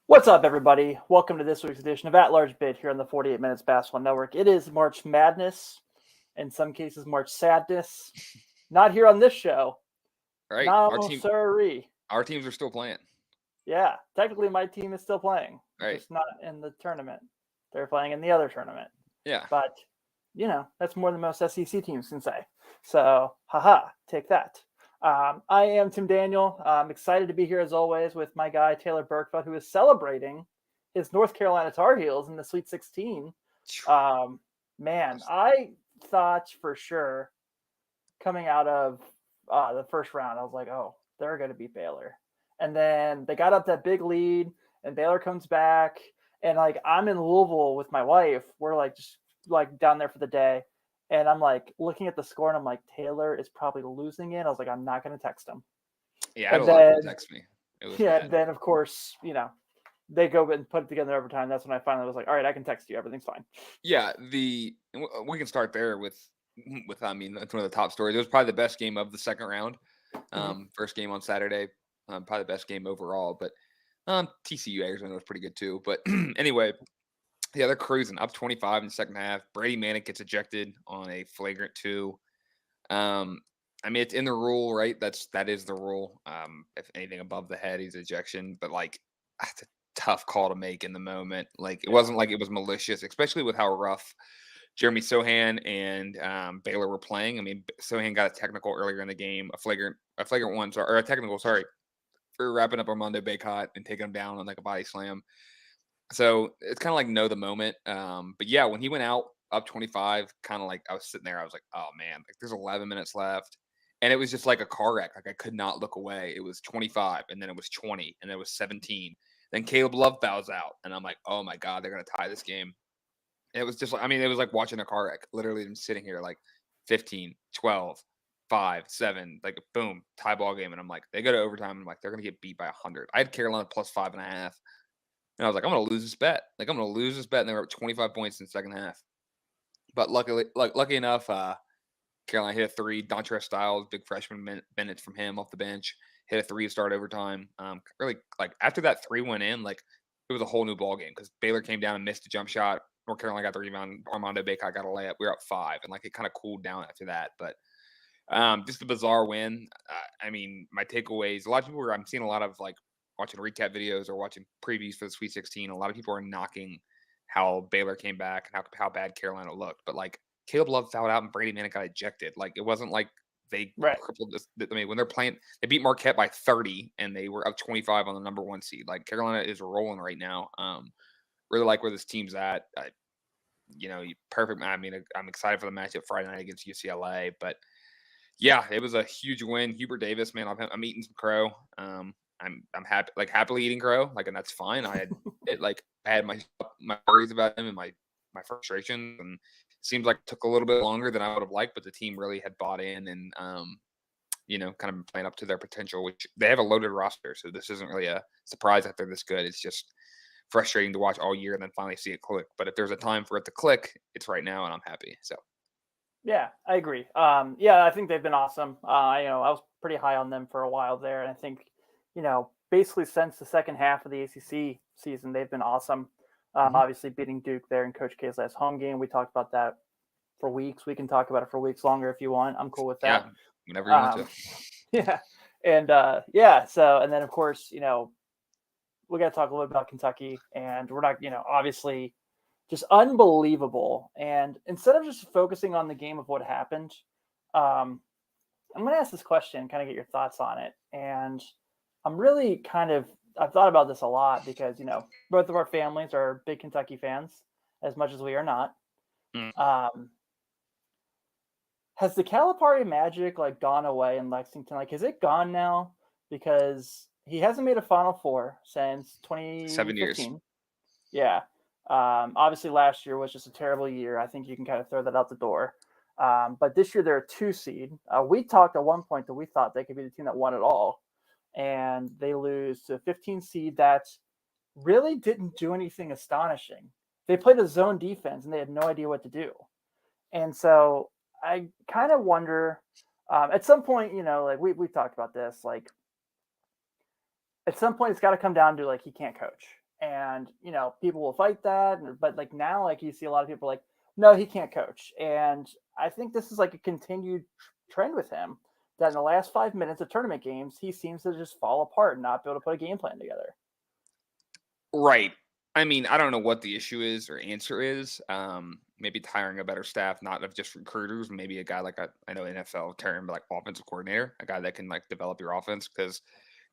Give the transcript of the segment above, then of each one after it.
What's up, everybody? Welcome to this week's edition of At Large Bid here on the 48 Minutes Basketball Network. It is March Madness, in some cases March Sadness. Not here on this show. Right. Not almost sorry. Our teams are still playing. Yeah, technically my team is still playing. Right. Just not in the tournament. They're playing in the other tournament. Yeah. But, that's more than most SEC teams can say. So, take that. I am Tim Daniel. I'm excited to be here as always with my guy Taylor Berkfeld, who is celebrating his North Carolina Tar Heels in the Sweet 16. Man, I thought for sure coming out of the first round, I was like, oh, they're going to beat Baylor. And then they got up that big lead, and Baylor comes back. And I'm in Louisville with my wife. We're just down there for the day. And I'm looking at the score, and I'm like, Taylor is probably losing it. I was like, I'm not going to text him. Yeah, I don't like to text me. Then of course, they go and put it together every time. That's when I finally was like, all right, I can text you. Everything's fine. Yeah, we can start there with that's one of the top stories. It was probably the best game of the second round. First game on Saturday, probably the best game overall. But TCU Arizona was pretty good too. But anyway. Yeah, they're cruising up 25 in the second half. Brady Manick gets ejected on a flagrant 2. It's in the rule, right? That is the rule. If anything above the head, he's ejection. But that's a tough call to make in the moment. It wasn't like it was malicious, especially with how rough Jeremy Sohan and Baylor were playing. Sohan got a technical earlier in the game, a flagrant one, or a technical, sorry, for wrapping up Armando Bacot and taking him down on a body slam. So it's kind of know the moment. But yeah, when he went out up 25, kind of I was sitting there, I was like, oh man, there's 11 minutes left. And it was just like a car wreck. I could not look away. It was 25, and then it was 20, and then it was 17. Then Caleb Love fouls out, and I'm like, oh my God, they're going to tie this game. And it was just it was like watching a car wreck. Literally, I'm sitting here 15, 12, 5, 7, boom, tie ball game. And I'm like, they go to overtime. I'm like, they're going to get beat by 100. I had Carolina plus 5.5. And I was like, I'm going to lose this bet. I'm going to lose this bet. And they were up 25 points in the second half. But lucky enough, Carolina hit a 3. Dontrez Styles, big freshman minutes from him off the bench, hit a 3 to start overtime. Really, after that 3 went in, it was a whole new ball game because Baylor came down and missed a jump shot. North Carolina got the rebound. Armando Bacot got a layup. We were up 5, and it kind of cooled down after that. But just a bizarre win. My takeaways. A lot of people I'm seeing a lot of watching recap videos or watching previews for the Sweet 16, a lot of people are knocking how Baylor came back and how bad Carolina looked. But Caleb Love fouled out and Brady Manick got ejected. It wasn't like they crippled this. When they're playing, they beat Marquette by 30 and they were up 25 on the number 1 seed. Carolina is rolling right now. Really like where this team's at. Perfect. I'm excited for the matchup Friday night against UCLA. But yeah, it was a huge win. Hubert Davis, man, I'm eating some crow. I'm happy, happily eating crow, and that's fine. I had I had my worries about him and my frustration, and it seems like it took a little bit longer than I would have liked, but the team really had bought in and kind of playing up to their potential, which they have a loaded roster, so this isn't really a surprise that they're this good. It's just frustrating to watch all year and then finally see it click. But if there's a time for it to click, it's right now, and I'm happy. So. Yeah, I agree. I think they've been awesome. I was pretty high on them for a while there, and I think. Basically since the second half of the ACC season, they've been awesome. Obviously beating Duke there in Coach K's last home game. We talked about that for weeks. We can talk about it for weeks longer if you want. I'm cool with that. Yeah, whenever you want to. Yeah. And so, and then of course, we got to talk a little bit about Kentucky, and we're not, obviously just unbelievable. And instead of just focusing on the game of what happened, I'm going to ask this question, kind of get your thoughts on it. And I'm really I've thought about this a lot because, both of our families are big Kentucky fans as much as we are not. Has the Calipari magic gone away in Lexington? Is it gone now? Because he hasn't made a Final Four since 2015. 7 years. Yeah. Obviously last year was just a terrible year. I think you can kind of throw that out the door. But this year they're a 2 seed. We talked at one point that we thought they could be the team that won it all. And they lose to a 15 seed that really didn't do anything astonishing. They played a zone defense and they had no idea what to do. And so I kind of wonder, at some point, we talked about this, at some point it's got to come down to he can't coach. and people will fight that. But like now, like you see a lot of people like, no, he can't coach, and I think this is like a continued trend with him. That in the last 5 minutes of tournament games, he seems to just fall apart and not be able to put a game plan together. Right. I mean, I don't know what the issue is or answer is. Maybe it's hiring a better staff, not of just recruiters. Maybe a guy like I know NFL term, but like offensive coordinator, a guy that can like develop your offense. Because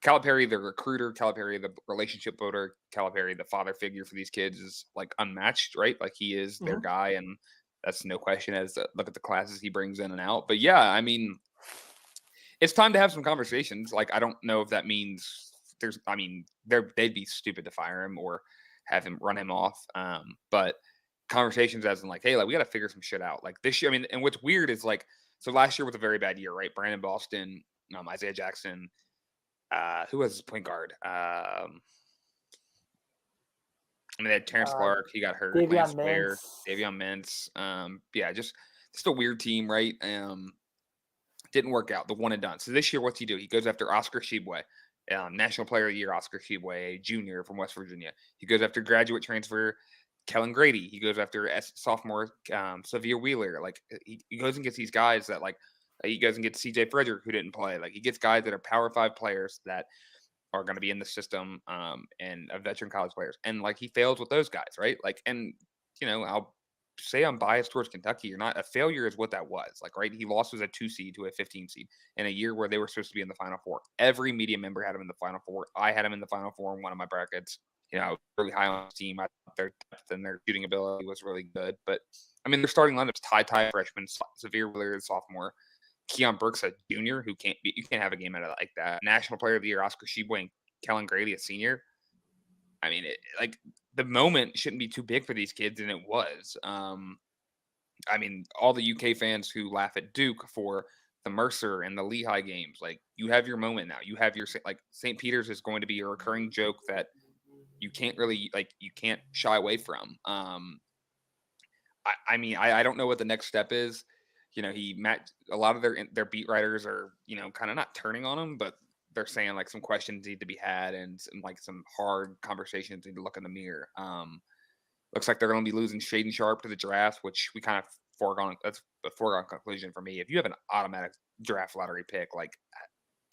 Calipari, the recruiter, Calipari, the relationship builder, Calipari, the father figure for these kids is like unmatched, right? Like he is their guy, and that's no question. As look at the classes he brings in and out. But yeah, I mean, it's time to have some conversations. Like I don't know if that means they'd be stupid to fire him or have him run him off. But conversations as in like, hey, like we got to figure some shit out. Like this year, I mean, and what's weird is like, so last year was a very bad year, right? Brandon Boston, Isaiah Jackson, who was his point guard? I mean, they had Terrence Clark, he got hurt. Lance Ware, Davion Mintz. Yeah, just a weird team, right? Didn't work out. The one and done. So this year, what's he do? He goes after Oscar Tshiebwe. National Player of the Year, Oscar Tshiebwe, a junior from West Virginia. He goes after graduate transfer Kellen Grady. He goes after sophomore Severe Wheeler. Like he goes and gets these guys that like he goes and gets CJ Frederick who didn't play. Like he gets guys that are Power 5 players that are going to be in the system and veteran college players. And like he fails with those guys, right? Like and I'll say I'm biased towards Kentucky. You're not. A failure is what that was. Like, right? He lost as a 2 seed to a 15 seed in a year where they were supposed to be in the Final Four. Every media member had him in the Final Four. I had him in the Final Four in one of my brackets. I was really high on the team. I thought their depth and their shooting ability was really good. But I mean, their starting lineup's Ty freshman, Severe Wheeler sophomore, Keon Brooks a junior who you can't have a game out of like that. National Player of the Year, Oscar Tshiebwe, and Kellen Grady, a senior. I mean, the moment shouldn't be too big for these kids, and it was. I mean, all the UK fans who laugh at Duke for the Mercer and the Lehigh games, like you have your moment now. You have your like St. Peter's is going to be a recurring joke that you can't really you can't shy away from. I mean, I don't know what the next step is. A lot of their beat writers are kind of not turning on him, but they're saying like some questions need to be had and like some hard conversations need to look in the mirror. Looks like they're going to be losing Shaden Sharp to the draft, which we kind of foregone. That's a foregone conclusion for me. If you have an automatic draft lottery pick, like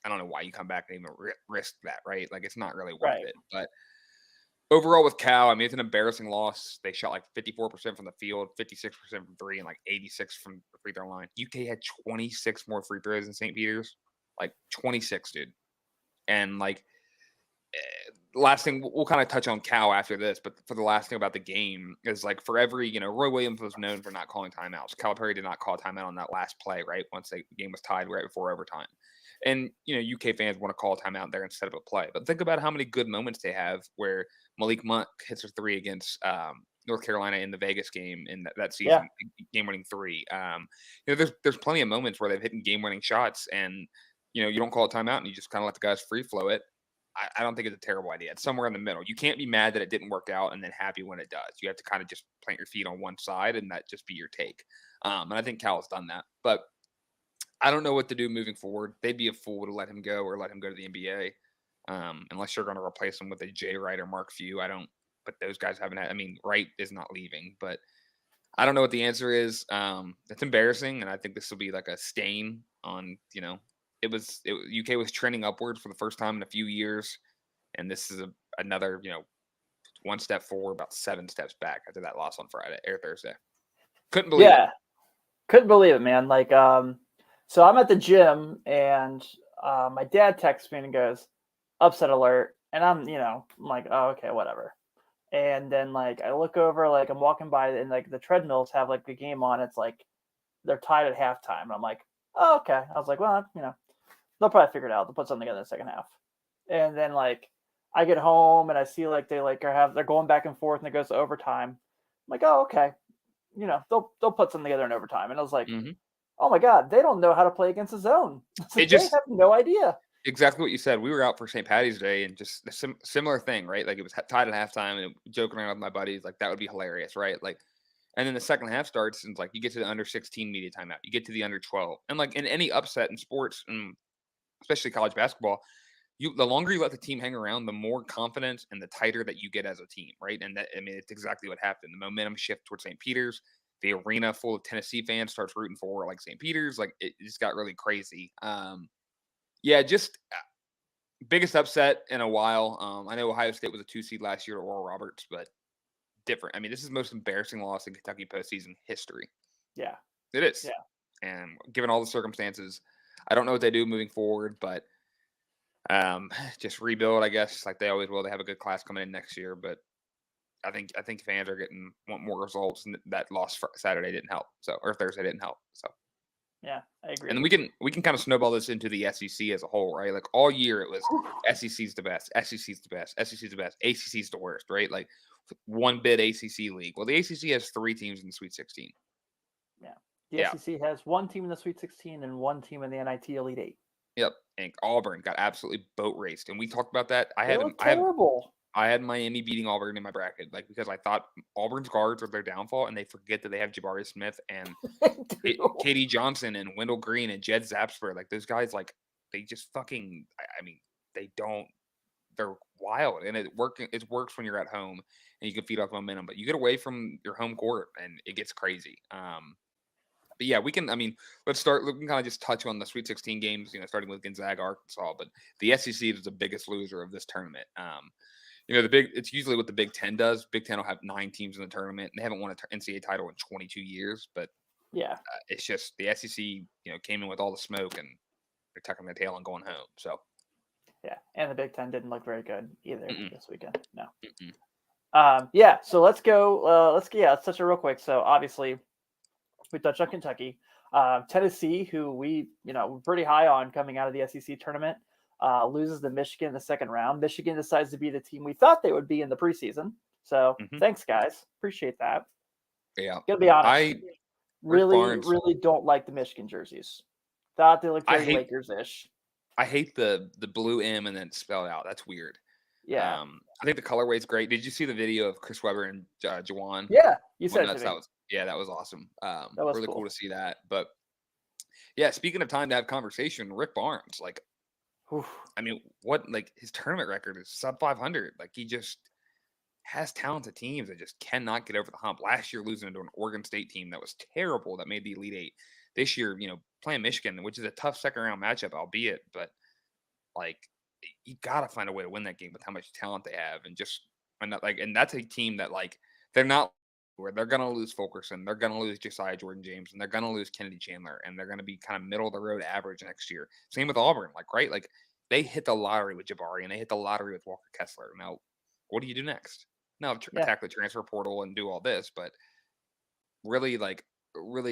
I don't know why you come back and even risk that, right? Like it's not really worth it. But overall with Cal, I mean, it's an embarrassing loss. They shot like 54% from the field, 56% from three, and like 86 from the free throw line. UK had 26 more free throws than St. Peter's, like 26, dude. And like last thing, we'll kind of touch on Cal after this, but for the last thing about the game is like for every, Roy Williams was known for not calling timeouts. Calipari did not call a timeout on that last play, right? Once the game was tied right before overtime. And, UK fans want to call a timeout there instead of a play. But think about how many good moments they have where Malik Monk hits a three against North Carolina in the Vegas game in that season, game-winning three. There's plenty of moments where they've hit game-winning shots and, you don't call a timeout and you just kind of let the guys free flow it. I don't think it's a terrible idea. It's somewhere in the middle. You can't be mad that it didn't work out and then happy when it does. You have to kind of just plant your feet on one side and that just be your take. And I think Cal has done that. But I don't know what to do moving forward. They'd be a fool to let him go or let him go to the NBA unless you're going to replace him with a Jay Wright or Mark Few. But those guys haven't had – I mean, Wright is not leaving. But I don't know what the answer is. It's embarrassing, and I think this will be like a stain on, UK was trending upwards for the first time in a few years, and this is another, one step forward, about 7 steps back after that loss on Friday or Thursday. Couldn't believe it. Couldn't believe it, man. Like, so I'm at the gym, and my dad texts me and goes, "Upset alert," and I'm like, "Oh, okay, whatever." And then like I look over, like I'm walking by, and like the treadmills have like the game on. It's like they're tied at halftime, and I'm like, "Oh, okay." I was like, "Well, they'll probably figure it out. They'll put something together in the second half." And then like I get home and I see like they're going back and forth and it goes to overtime. I'm like, "Oh, okay." They'll put something together in overtime. And I was like, oh my God, they don't know how to play against the zone. They have no idea. Exactly what you said. We were out for St. Patty's Day and just a similar thing, right? Like it was tied at halftime and joking around with my buddies, like that would be hilarious, right? Like, and then the second half starts and like you get to the under 16 media timeout, you get to the under 12, and like in any upset in sports, and especially college basketball, the longer you let the team hang around, the more confidence and the tighter that you get as a team, right? And that, I mean, it's exactly what happened. The momentum shift towards St. Peter's. The arena full of Tennessee fans starts rooting for like St. Peter's. Like it just got really crazy. Yeah, just biggest upset in a while. I know Ohio State was a 2 seed last year to Oral Roberts, but different. I mean, this is the most embarrassing loss in Kentucky postseason history. Yeah. It is. Yeah. And given all the circumstances, I don't know what they do moving forward, but just rebuild, I guess, like they always will. They have a good class coming in next year, but I think fans are want more results, and that loss for Saturday didn't help. So, or Thursday didn't help. So, Yeah, I agree. and then we can kind of snowball this into the SEC as a whole, right? Like all year it was SEC's the best, SEC's the best, SEC's the best, ACC's the worst, right? Like one bid ACC league. Well, the ACC has 3 teams in the Sweet 16. Yeah, the SEC has 1 team in the Sweet 16 and 1 team in the NIT Elite 8. Yep, and Auburn got absolutely boat raced, and we talked about that. They were terrible. I had Miami beating Auburn in my bracket, like because I thought Auburn's guards are their downfall, and they forget that they have Jabari Smith and Katie Johnson and Wendell Green and Jed Zapsper. Like those guys, like they just fucking. I mean, they don't. They're wild, and it works when you're at home and you can feed off momentum. But you get away from your home court, and it gets crazy. But yeah, we can. I mean, let's start. We can kind of just touch on the Sweet 16 games. Starting with Gonzaga, Arkansas, but the SEC is the biggest loser of this tournament. It's usually what the Big Ten does. Big Ten will have 9 teams in the tournament. They haven't won an NCAA title in 22 years, but yeah, it's just the SEC, came in with all the smoke and they're tucking their tail and going home. So yeah, and the Big Ten didn't look very good either this weekend. No. Mm-mm. So let's go. Let's touch it real quick. So obviously, we touched on Kentucky, Tennessee, who we we're pretty high on coming out of the SEC tournament. Loses to Michigan in the second round. Michigan decides to be the team we thought they would be in the preseason. So thanks, guys. Appreciate that. Yeah. Gonna be honest. I really don't like the Michigan jerseys. Thought they looked very Lakers-ish. I hate the blue M and then spelled out. That's weird. Yeah. I think the colorway is great. Did you see the video of Chris Webber and Juwan? Yeah, you said that was awesome. That was really cool to see that. But yeah, speaking of time to have conversation, Rick Barnes, like. I mean, his tournament record is sub 500. Like he just has talented teams that just cannot get over the hump. Last year, losing to an Oregon State team that was terrible that made the Elite 8. This year, playing Michigan, which is a tough second round matchup, albeit, but like you got to find a way to win that game with how much talent they have, and that's a team that like they're not where they're gonna lose Fulkerson, they're gonna lose Josiah Jordan James, and they're gonna lose Kennedy Chandler, and they're gonna be kind of middle of the road average next year. Same with Auburn, right? Like they hit the lottery with Jabari and they hit the lottery with Walker Kessler. Now, what do you do next? Now attack the transfer portal and do all this, but really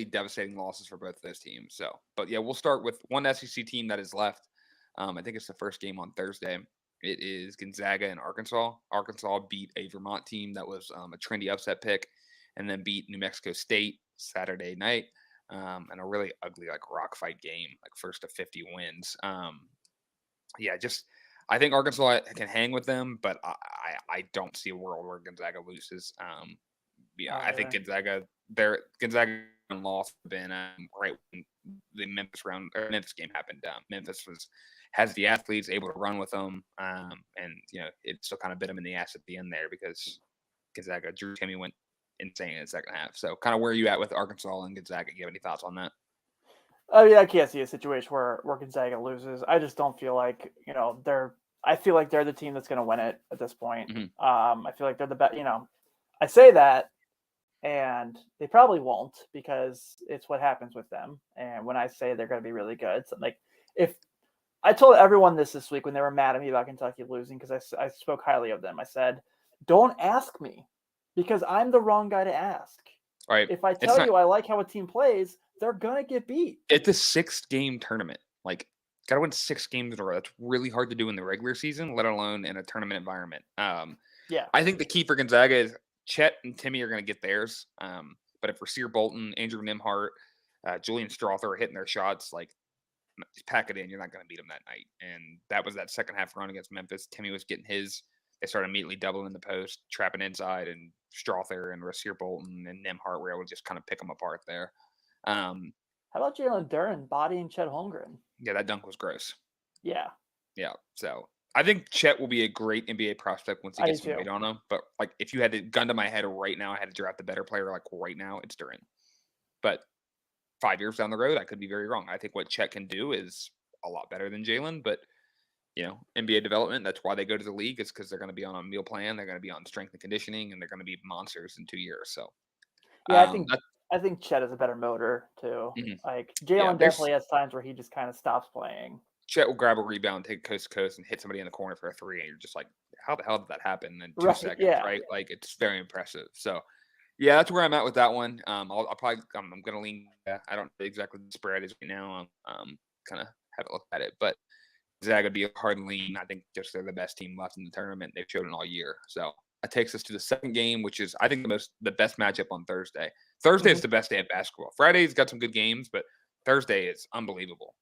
devastating losses for both of those teams. So, but yeah, we'll start with one SEC team that is left. I think it's the first game on Thursday. It is Gonzaga and Arkansas. Arkansas beat a Vermont team that was a trendy upset pick, and then beat New Mexico State Saturday night in a really ugly rock fight game, first to 50 wins. I think Arkansas can hang with them, but I don't see a world where Gonzaga loses. I think Gonzaga lost been right when the Memphis game happened. Memphis has the athletes able to run with them, and it still kind of bit them in the ass at the end there because Gonzaga, Drew Timme went insane in the second half. So kind of where are you at with Arkansas and Gonzaga? Do you have any thoughts on that? I mean, I can't see a situation where Gonzaga loses. I just don't feel like I feel like they're the team that's going to win it at this point. I feel like they're the best. I say that, and they probably won't because it's what happens with them. And when I say they're going to be really good, so if I told everyone this week when they were mad at me about Kentucky losing because I spoke highly of them. I said, don't ask me because I'm the wrong guy to ask. Right. If I tell you I like how a team plays, they're going to get beat. It's a 6-game tournament. Got to win 6 games in a row. That's really hard to do in the regular season, let alone in a tournament environment. I think the key for Gonzaga is Chet and Timme are going to get theirs. But if Rasir Bolton, Andrew Nimhart, Julian Strother are hitting their shots, just pack it in. You're not going to beat them that night. And that was that second half run against Memphis. Timme was getting his. They started immediately doubling the post, trapping inside, and Strother and Rasir Bolton and Nimhart were able to just kind of pick them apart there. How about Jalen Duren bodying Chet Holmgren? Yeah, that dunk was gross. Yeah. Yeah. So I think Chet will be a great NBA prospect once he I do gets some too. weight on him. But like, if you had a gun to my head right now, I had to draft a better player. Like right now, it's Duran. But 5 years down the road, I could be very wrong. I think what Chet can do is a lot better than Jalen. But NBA development. That's why they go to the league. Is because they're going to be on a meal plan. They're going to be on strength and conditioning, and they're going to be monsters in 2 years. So, Yeah, that's, I think Chet is a better motor too. mhm. Like Yeah. Jalen There's definitely has times where he just kind of stops playing. Chet will grab a rebound, take coast to coast, and hit somebody in the corner for a three, and you're just like, how the hell did that happen in 2 Right? seconds, Yeah. right? Like, it's very impressive. So, yeah, that's where I'm at with that one. I'll probably I'm gonna lean. I don't know exactly what the spread is right now. Kind of haven't looked at it, but Gonzaga would be a hard lean. I think just they're the best team left in the tournament. They've shown it all year. So that takes us to the second game, which is I think the best matchup on Thursday. Thursday is the best day of basketball. Friday's got some good games, but Thursday is unbelievable.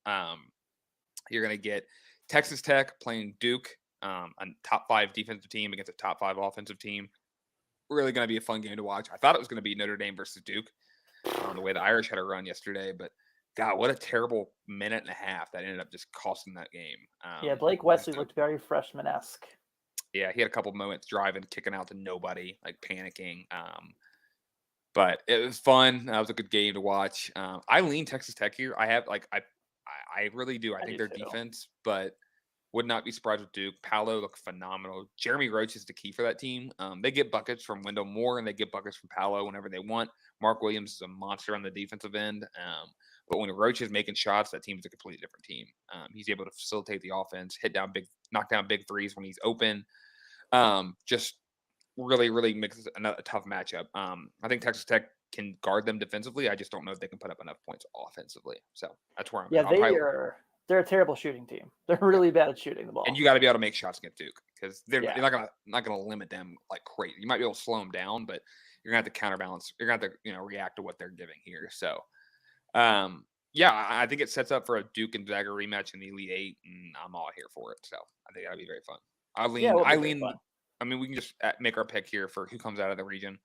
You're going to get Texas Tech playing Duke, a top 5 defensive team against a top 5 offensive team. Really going to be a fun game to watch. I thought it was going to be Notre Dame versus Duke, the way the Irish had a run yesterday. But, God, what a terrible minute and a half that ended up just costing that game. Yeah, Blake Wesley looked very freshman-esque. Yeah, he had a couple moments driving, kicking out to nobody, like panicking. But it was fun. That was a good game to watch. I lean Texas Tech here. I really do. I think do their too. defense, but would not be surprised with Duke. Paolo looked phenomenal. Jeremy Roach is the key for that team. They get buckets from Wendell Moore and they get buckets from Paolo whenever they want. Mark Williams is a monster on the defensive end. But when Roach is making shots, that team is a completely different team. He's able to facilitate the offense, knock down big threes when he's open. Just really, really makes a tough matchup. I think Texas Tech can guard them defensively. I just don't know if they can put up enough points offensively. So that's where I'm Yeah, at. they're a terrible shooting team. They're really bad at shooting the ball. And you got to be able to make shots against Duke because you're Yeah. not gonna limit them like crazy. You might be able to slow them down, but you're gonna have to counterbalance. You're gonna have to react to what they're giving here. So, yeah, I think it sets up for a Duke and Gonzaga rematch in the Elite Eight, and I'm all here for it. So I think that'll be very fun. it will be very fun. I mean, we can just make our pick here for who comes out of the region.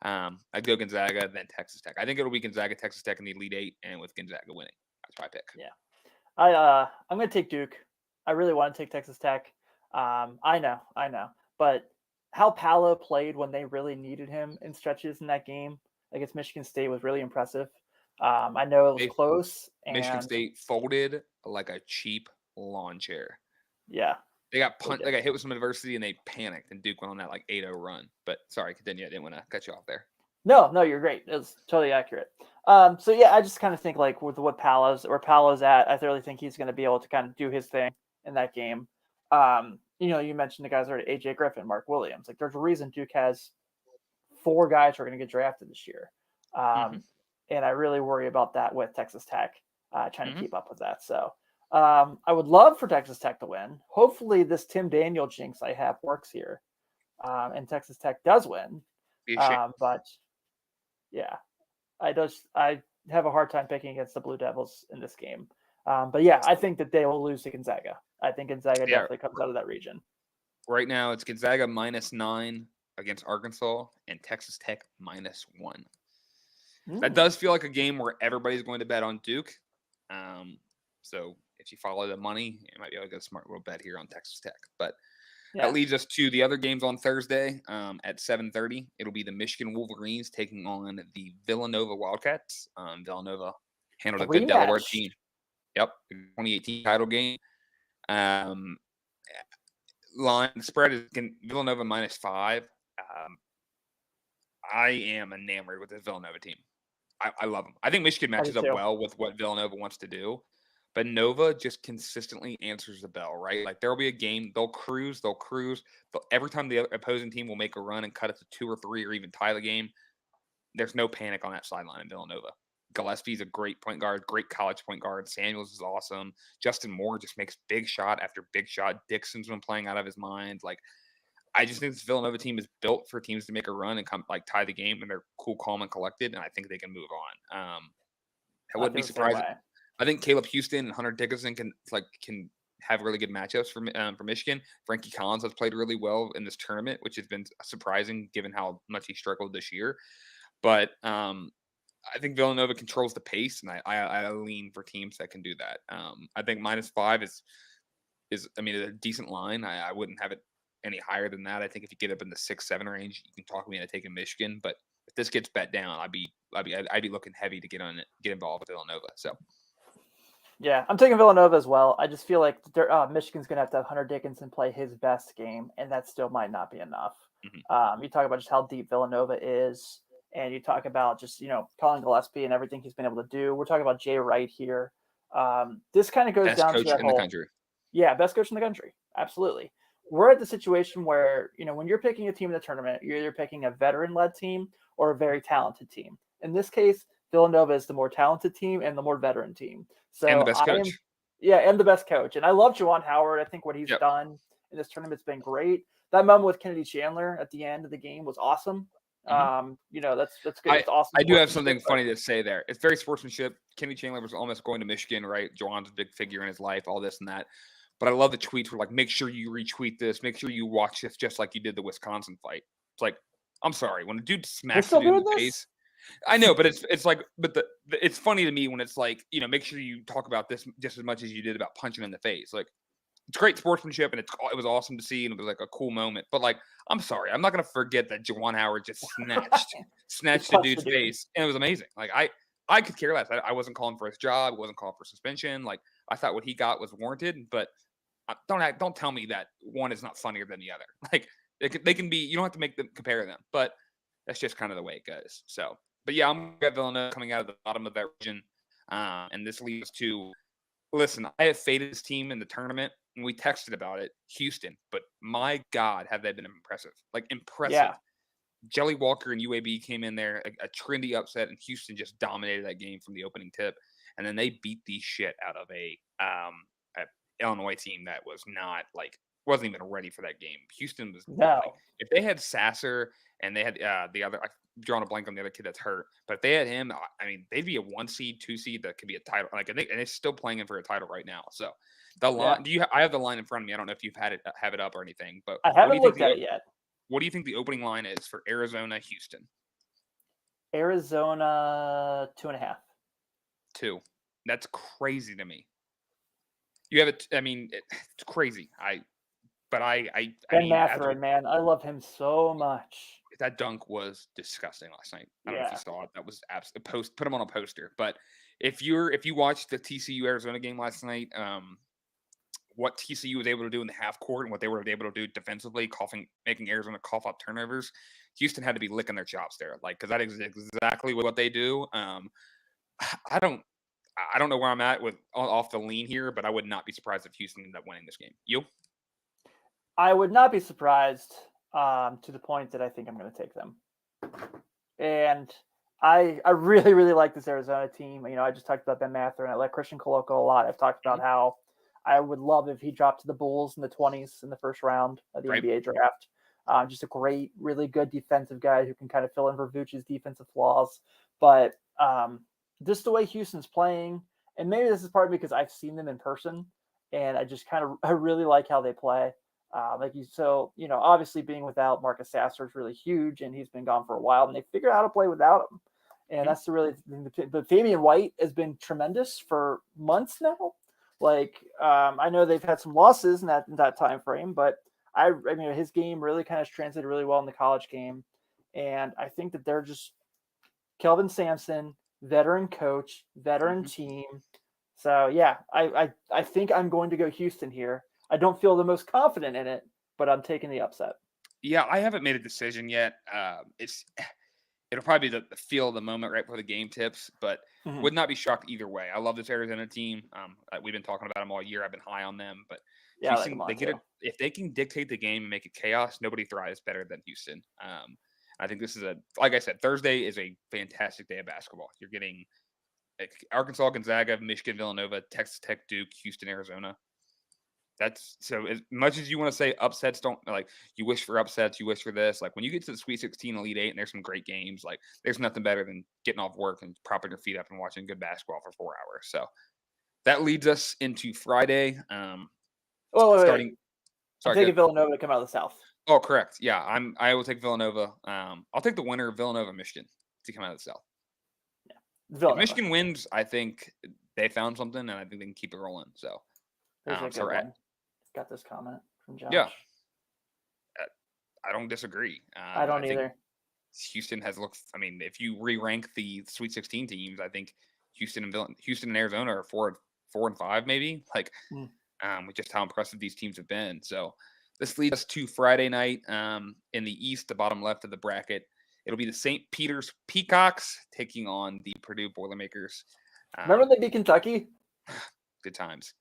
I'd go Gonzaga, then Texas Tech. I think it'll be Gonzaga, Texas Tech in the Elite Eight, and with Gonzaga winning. That's my pick. Yeah. I'm going to take Duke. I really want to take Texas Tech. I know. But how Paolo played when they really needed him in stretches in that game against Michigan State was really impressive. I know it was close. And Michigan State folded like a cheap lawn chair. Yeah. They got hit with some adversity and they panicked, and Duke went on that like 8-0 run. But sorry, continue. I didn't want to cut you off there. No, you're great. It was totally accurate. So yeah, I just kind of think like with where Paolo's at, I really think he's going to be able to kind of do his thing in that game. You mentioned the guys already, AJ Griffin, Mark Williams. Like there's a reason Duke has 4 guys who are going to get drafted this year. And I really worry about that with Texas Tech, trying to keep up with that. So I would love for Texas Tech to win. Hopefully this Tim Daniel jinx I have works here. And Texas Tech does win. But yeah, I have a hard time picking against the Blue Devils in this game. But yeah, I think that they will lose to Gonzaga. I think Gonzaga definitely comes out of that region. Right now, it's Gonzaga -9 against Arkansas and Texas Tech -1. That does feel like a game where everybody's going to bet on Duke. So if you follow the money, you might be able to get a smart little bet here on Texas Tech. But that leads us to the other games on Thursday at 7:30. It'll be the Michigan Wolverines taking on the Villanova Wildcats. Villanova handled a good Delaware team. Yep, 2018 title game. Line spread is Villanova -5. I am enamored with this Villanova team. I love them. I think Michigan matches up well with what Villanova wants to do. But Nova just consistently answers the bell, right? Like there'll be a game, they'll cruise. Every time the opposing team will make a run and cut it to 2 or 3 or even tie the game, there's no panic on that sideline in Villanova. Gillespie's a great point guard, great college point guard. Samuels is awesome. Justin Moore just makes big shot after big shot. Dixon's been playing out of his mind. Like, I just think this Villanova team is built for teams to make a run and come like tie the game, and they're cool, calm, and collected. And I think they can move on. I wouldn't be surprised. I think Caleb Houston and Hunter Dickinson can have really good matchups for Michigan. Frankie Collins has played really well in this tournament, which has been surprising given how much he struggled this year. But I think Villanova controls the pace, and I lean for teams that can do that. I think -5 is is a decent line. I wouldn't have it any higher than that. I think if you get up in the 6-7 range, you can talk me into taking Michigan. But if this gets bet down, I'd be looking heavy to get involved with Villanova. So Yeah, I'm taking Villanova as well. I just feel like Michigan's going to have Hunter Dickinson play his best game, and that still might not be enough. You talk about just how deep Villanova is, and you talk about just, Colin Gillespie and everything he's been able to do. We're talking about Jay Wright here. This kind of goes best down coach to that in the country. Yeah, best coach in the country. Absolutely. We're at the situation where, when you're picking a team in the tournament, you're either picking a veteran-led team or a very talented team. In this case, Villanova is the more talented team and the more veteran team. So and the best coach. And the best coach. And I love Juwan Howard. I think what he's done in this tournament's been great. That moment with Kennedy Chandler at the end of the game was awesome. That's good. It's awesome. I do have something funny to say there. It's very sportsmanship. Kennedy Chandler was almost going to Michigan, right? Juwan's a big figure in his life, all this and that. But I love the tweets were like, make sure you retweet this. Make sure you watch this just like you did the Wisconsin fight. It's like, I'm sorry. When a dude smacks the dude in the face, I know, but it's like, but it's funny to me when it's like, make sure you talk about this just as much as you did about punching in the face. Like, it's great sportsmanship, and it was awesome to see, and it was like a cool moment. But like, I'm sorry, I'm not gonna forget that Juwan Howard just snatched the dude's face, and it was amazing. Like, I could care less. I wasn't calling for his job. I wasn't calling for suspension. Like, I thought what he got was warranted. But don't tell me that one is not funnier than the other. Like, they can be. You don't have to compare them, but that's just kind of the way it goes. So. But yeah, I'm going to get Villanova coming out of the bottom of that region. And this leads to, listen, I have faded this team in the tournament, and we texted about it, Houston. But my God, have they been impressive. Like, impressive. Yeah. Jelly Walker and UAB came in there, a trendy upset, and Houston just dominated that game from the opening tip. And then they beat the shit out of a Illinois team that wasn't even ready for that game. Houston was if they had Sasser and they had the other, I've drawn a blank on the other kid that's hurt, but if they had him, they'd be a 1 seed, 2 seed that could be a title. Like, and they're still playing in for a title right now. So the line, I have the line in front of me. I don't know if you've have it up or anything, but I haven't looked at it yet. What do you think the opening line is for Arizona, Houston? Arizona 2.5. 2. That's crazy to me. You have it. It's crazy. Ben Mathurin, man, I love him so much. That dunk was disgusting last night. I don't know if you saw it. That was absolutely put him on a poster. But if you watched the TCU Arizona game last night, what TCU was able to do in the half court and what they were able to do defensively, making Arizona cough up turnovers, Houston had to be licking their chops there, because that is exactly what they do. I don't know where I'm at with off the lean here, but I would not be surprised if Houston ended up winning this game. You? I would not be surprised to the point that I think I'm going to take them. And I really, really like this Arizona team. I just talked about Ben Mathurin. I like Christian Coloco a lot. I've talked about how I would love if he dropped to the Bulls in the 20s in the first round of the NBA draft. Just a great, really good defensive guy who can kind of fill in for Vooch's defensive flaws. But just the way Houston's playing, and maybe this is partly because I've seen them in person, and I really like how they play. Obviously being without Marcus Sasser is really huge, and he's been gone for a while, and they figure out how to play without him. And that's the really thing. But Fabian White has been tremendous for months now. I know they've had some losses in that time frame, but his game really kind of translated really well in the college game. And I think that they're just Kelvin Sampson, veteran coach, veteran team. So yeah, I think I'm going to go Houston here. I don't feel the most confident in it, but I'm taking the upset. Yeah, I haven't made a decision yet. It'll probably be the feel of the moment right before the game tips, but would not be shocked either way. I love this Arizona team. We've been talking about them all year. I've been high on them, but yeah, Houston, if they can dictate the game and make it chaos, nobody thrives better than Houston. I think this is like I said, Thursday is a fantastic day of basketball. You're getting Arkansas, Gonzaga, Michigan, Villanova, Texas Tech, Duke, Houston, Arizona. That's so as much as you want to say upsets don't you wish for upsets, you wish for this. When you get to the Sweet 16, Elite 8, and there's some great games, there's nothing better than getting off work and propping your feet up and watching good basketball for 4 hours. So that leads us into Friday. I'm taking Villanova to come out of the South. Oh, correct. Yeah, I will take Villanova. I'll take the winner of Villanova, Michigan to come out of the South. Yeah, if Michigan wins, I think they found something, and I think they can keep it rolling. So, got this comment from Josh. Yeah. I don't disagree. I don't think either. Houston has looked. I mean, if you re-rank the Sweet 16 teams, I think Houston and Arizona are 4-5, maybe. Like, Mm. with just how impressive these teams have been. So this leads us to Friday night in the East, the bottom left of the bracket. It'll be the St. Peter's Peacocks taking on the Purdue Boilermakers. Remember they beat Kentucky? Good times.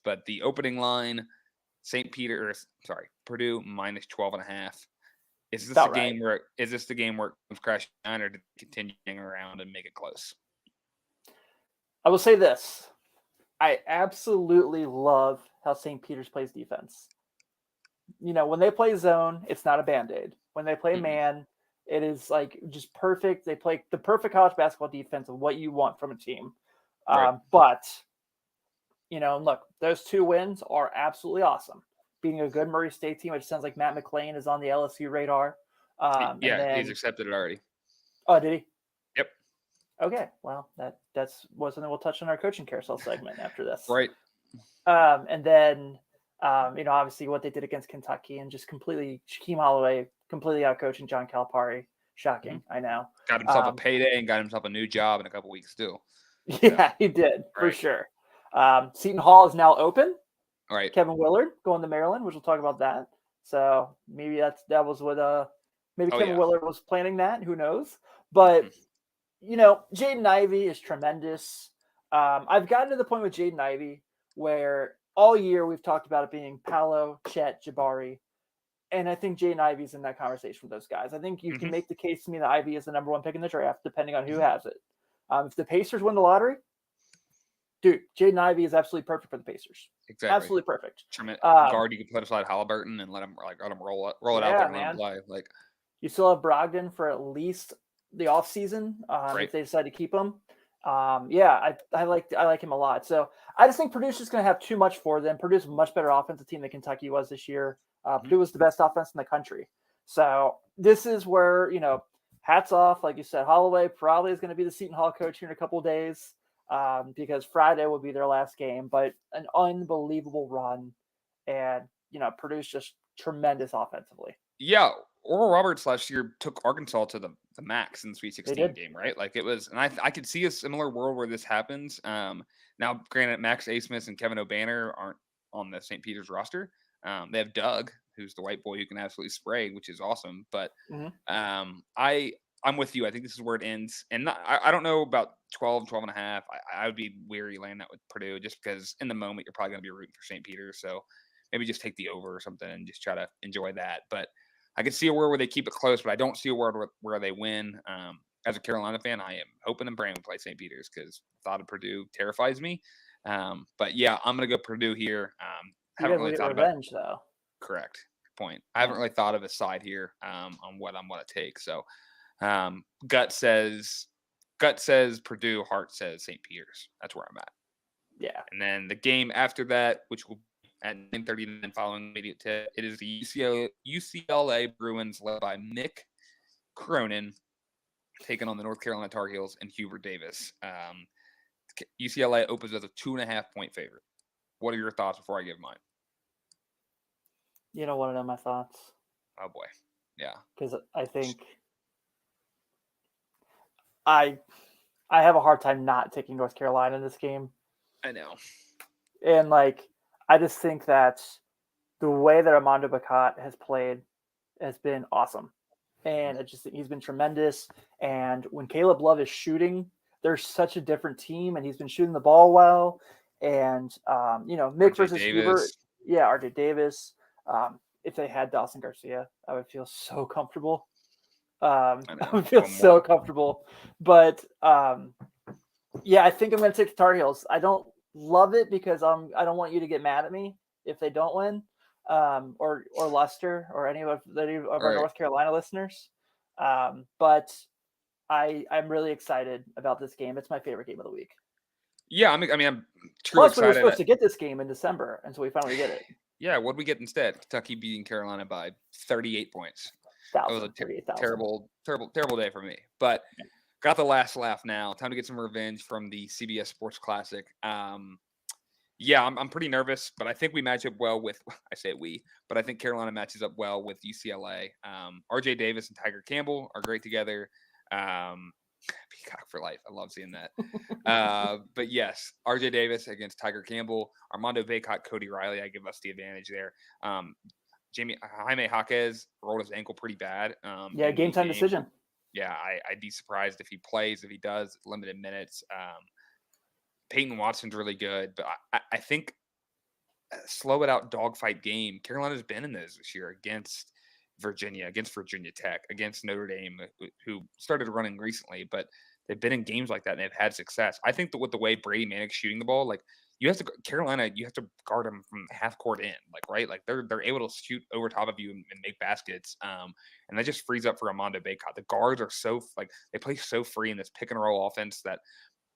But the opening line, Purdue minus 12.5. Is this game where it comes crashing down, or continuing around and make it close? I will say this. I absolutely love how St. Peter's plays defense. When they play zone, it's not a Band-Aid. When they play man, it is like just perfect. They play the perfect college basketball defense of what you want from a team. Right. But, look, those 2 wins are absolutely awesome. Beating a good Murray State team, which sounds like Matt McClain is on the LSU radar. He's accepted it already. Oh, did he? Yep. Okay, well, that's something we'll touch on our coaching carousel segment after this. Right. And then, obviously what they did against Kentucky and just Shaquem Holloway completely outcoaching John Calipari. Shocking, I know. Got himself a payday and got himself a new job in a couple weeks too. Yeah, he did for sure. Seton Hall is now open. All right. Kevin Willard going to Maryland, which we'll talk about that. So maybe that was what Kevin Willard was planning that. Who knows? But Jaden Ivey is tremendous. I've gotten to the point with Jaden Ivey where all year we've talked about it being Paolo, Chet, Jabari. And I think Jaden Ivey's in that conversation with those guys. I think you can make the case to me that Ivey is the number 1 pick in the draft, depending on who has it. If the Pacers win the lottery, dude, Jaden Ivey is absolutely perfect for the Pacers. Exactly. Absolutely perfect. Guard, you can put aside Halliburton and let him roll it out there and let him play. Like, you still have Brogdon for at least the offseason if they decide to keep him. I like him a lot. So I just think Purdue's just going to have too much for them. Purdue's a much better offensive team than Kentucky was this year. Purdue was the best offense in the country. So this is where, hats off. Like you said, Holloway probably is going to be the Seton Hall coach here in a couple of days because Friday will be their last game. But an unbelievable run. And, Purdue's just tremendous offensively. Yeah. Oral Roberts last year took Arkansas to the max in the Sweet 16 game, right? Like it was, and I could see a similar world where this happens. Now, granted, Max Asmus and Kevin O'Banner aren't on the St. Peter's roster. They have Doug, who's the white boy who can absolutely spray, which is awesome. But I'm with you. I think this is where it ends. And I don't know about 12.5. I would be weary laying that with Purdue just because in the moment you're probably going to be rooting for St. Peter's. So maybe just take the over or something and just try to enjoy that. But I can see a world where they keep it close, but I don't see a world where they win. As a Carolina fan, I am hoping and praying we play St. Peter's because the thought of Purdue terrifies me. But yeah, I'm going to go Purdue here. Haven't really thought revenge, though. Correct. Good point. I haven't really thought of a side here on what I'm going to take. So gut says Purdue, heart says St. Peter's. That's where I'm at. Yeah. And then the game after that, which will at 9:30 following immediate tip, it is the UCLA Bruins led by Mick Cronin taking on the North Carolina Tar Heels and Hubert Davis. UCLA opens as a 2.5-point favorite. What are your thoughts before I give mine? You don't want to know my thoughts. Oh boy. Yeah. Because I think I have a hard time not taking North Carolina in this game. I know. And I just think that the way that Armando Bacot has played has been awesome. And he's been tremendous. And when Caleb Love is shooting, they're such a different team, and he's been shooting the ball well. And, Mick versus Hubert. Yeah, RJ Davis. If they had Dawson Garcia, I would feel so comfortable. I would feel so comfortable. But, I think I'm going to take the Tar Heels. I don't love it because I don't want you to get mad at me if they don't win, or Luster or any of our North Carolina listeners. But I'm really excited about this game. It's my favorite game of the week. Yeah, I'm truly Plus, excited. we were supposed to get this game in December, and so we finally get it. Yeah, what did we get instead? Kentucky beating Carolina by 38 points. That was a terrible day for me. But got the last laugh now. Time to get some revenge from the CBS Sports Classic. Yeah, I'm pretty nervous, but I think we match up well with I say we, but I think Carolina matches up well with UCLA. RJ Davis and Tiger Campbell are great together. Peacock for life. I love seeing that. But yes, RJ Davis against Tiger Campbell, Armando Bacot, Cody Riley. I give us the advantage there. Jaime Jaquez rolled his ankle pretty bad. Yeah, In game the time game. decision. Yeah, I'd be surprised if he plays. If he does, limited minutes. Peyton Watson's really good, but I think slow it out dogfight game. Carolina's been in those this year against Virginia, against Virginia Tech, against Notre Dame, who started running recently, but they've been in games like that and they've had success. I think that with the way Brady Manek's shooting the ball, like you have to Carolina, you have to guard them from half court in, like right, like they're able to shoot over top of you and make baskets, and that just frees up for Armando Bacot. The guards are so like they play so free in this pick and roll offense that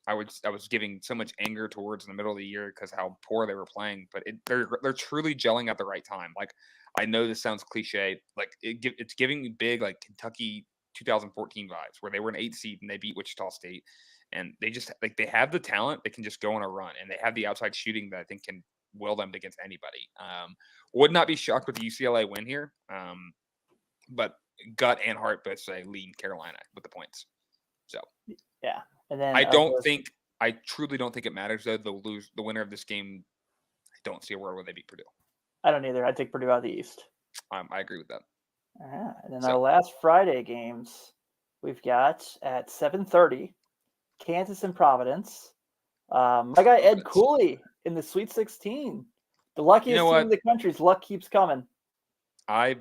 I was giving so much anger towards in the middle of the year because how poor they were playing, but they're truly gelling at the right time. Like I know this sounds cliche, like it's giving me big like Kentucky 2014 vibes where they were an 8 seed and they beat Wichita State, and they just like they have the talent, they can just go on a run, and they have the outside shooting that I think can will them against anybody. Would not be shocked with the UCLA win here, but gut and heart both say lean Carolina with the points. So Yeah. And then I truly don't think it matters though. They'll lose the winner of this game. I don't see a world where they beat Purdue. I don't either. I'd take Purdue out of the East. I agree with that. And then our last Friday games, we've got at 7:30, Kansas and Providence. My guy Ed Cooley in the Sweet 16, the luckiest team in the country's luck keeps coming. I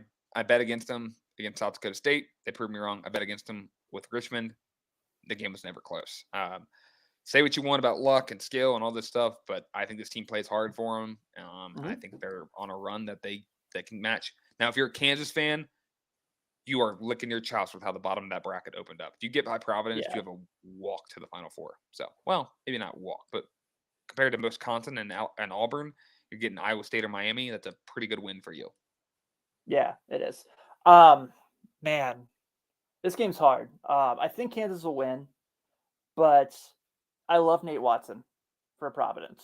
bet against them against South Dakota State. They proved me wrong. I bet against them with Richmond. The game was never close. Say what you want about luck and skill and all this stuff, but I think this team plays hard for them. I think they're on a run that they can match. Now, if you're a Kansas fan, you are licking your chops with how the bottom of that bracket opened up. If you get by Providence, you have a walk to the Final Four. So, well, maybe not walk, but compared to Wisconsin and Auburn, you're getting Iowa State or Miami. That's a pretty good win for you. Yeah, it is. Man, this game's hard. I think Kansas will win, but I love Nate Watson for Providence.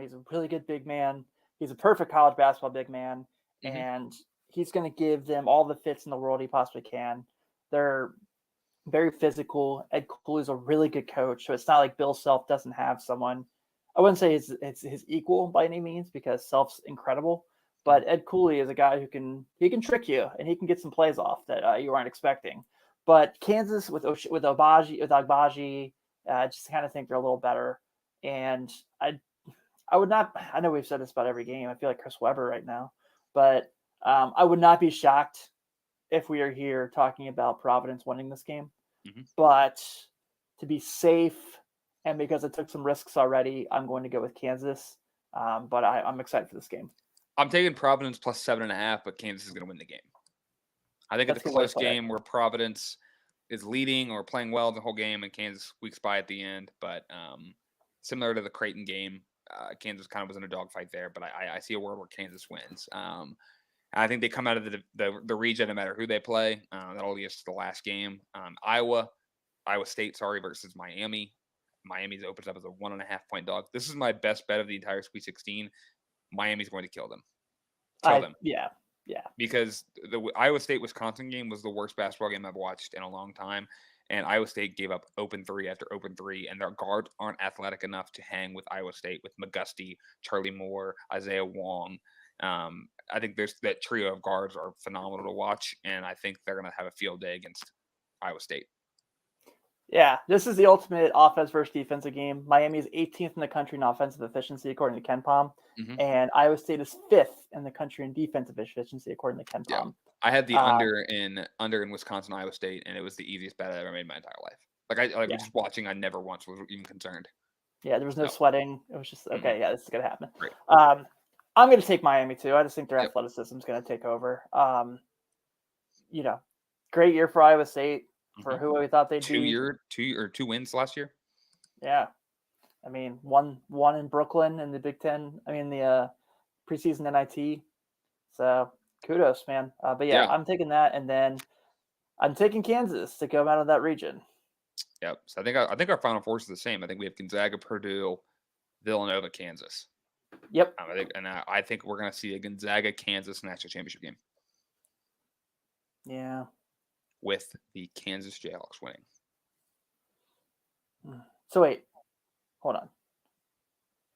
He's a really good big man. He's a perfect college basketball big man, and he's going to give them all the fits in the world he possibly can. They're very physical. Ed Cooley's a really good coach, so it's not like Bill Self doesn't have someone. I wouldn't say it's his equal by any means because Self's incredible, but Ed Cooley is a guy who can trick you and he can get some plays off that you aren't expecting. But Kansas with Agbaji, I just kind of think they're a little better. And I would not. I know we've said this about every game. I feel like Chris Webber right now, but I would not be shocked if we are here talking about Providence winning this game. But to be safe and because I took some risks already, I'm going to go with Kansas. But I'm excited for this game. I'm taking Providence plus 7.5, but Kansas is going to win the game. I think it's a close game where Providence is leading or playing well the whole game and Kansas squeaks by at the end. But similar to the Creighton game, Kansas kind of was in a dogfight there, but I see a world where Kansas wins. I think they come out of the region no matter who they play. That'll lead us to the last game. Iowa State, versus Miami. Miami opens up as a 1.5 point dog. This is my best bet of the entire Sweet 16. Miami's going to kill them. Yeah. Because the Iowa State-Wisconsin game was the worst basketball game I've watched in a long time. And Iowa State gave up open three after open three, and their guards aren't athletic enough to hang with Iowa State, with McGusty, Charlie Moore, Isaiah Wong. I think there's that trio of guards are phenomenal to watch, and I think they're going to have a field day against Iowa State. Yeah, this is the ultimate offense versus defensive game. Miami is 18th in the country in offensive efficiency, according to KenPom, and Iowa State is 5th in the country in defensive efficiency, according to KenPom. Yeah. I had the under in Wisconsin, Iowa State, and it was the easiest bet I ever made in my entire life. Like just watching, I never once was even concerned. Yeah, there was no sweating. It was just okay. Yeah, this is gonna happen. Great. I'm gonna take Miami too. I just think their athleticism is gonna take over. Great year for Iowa State. For who we thought they'd be. 2 wins last year. Yeah. I mean, one in Brooklyn in the Big Ten. I mean, the preseason NIT. So kudos, man. But yeah, I'm taking that. And then I'm taking Kansas to come out of that region. Yep. So I think our Final Four is the same. I think we have Gonzaga, Purdue, Villanova, Kansas. Yep. I think we're going to see a Gonzaga Kansas national championship game. Yeah. With the Kansas Jayhawks winning. So wait, hold on.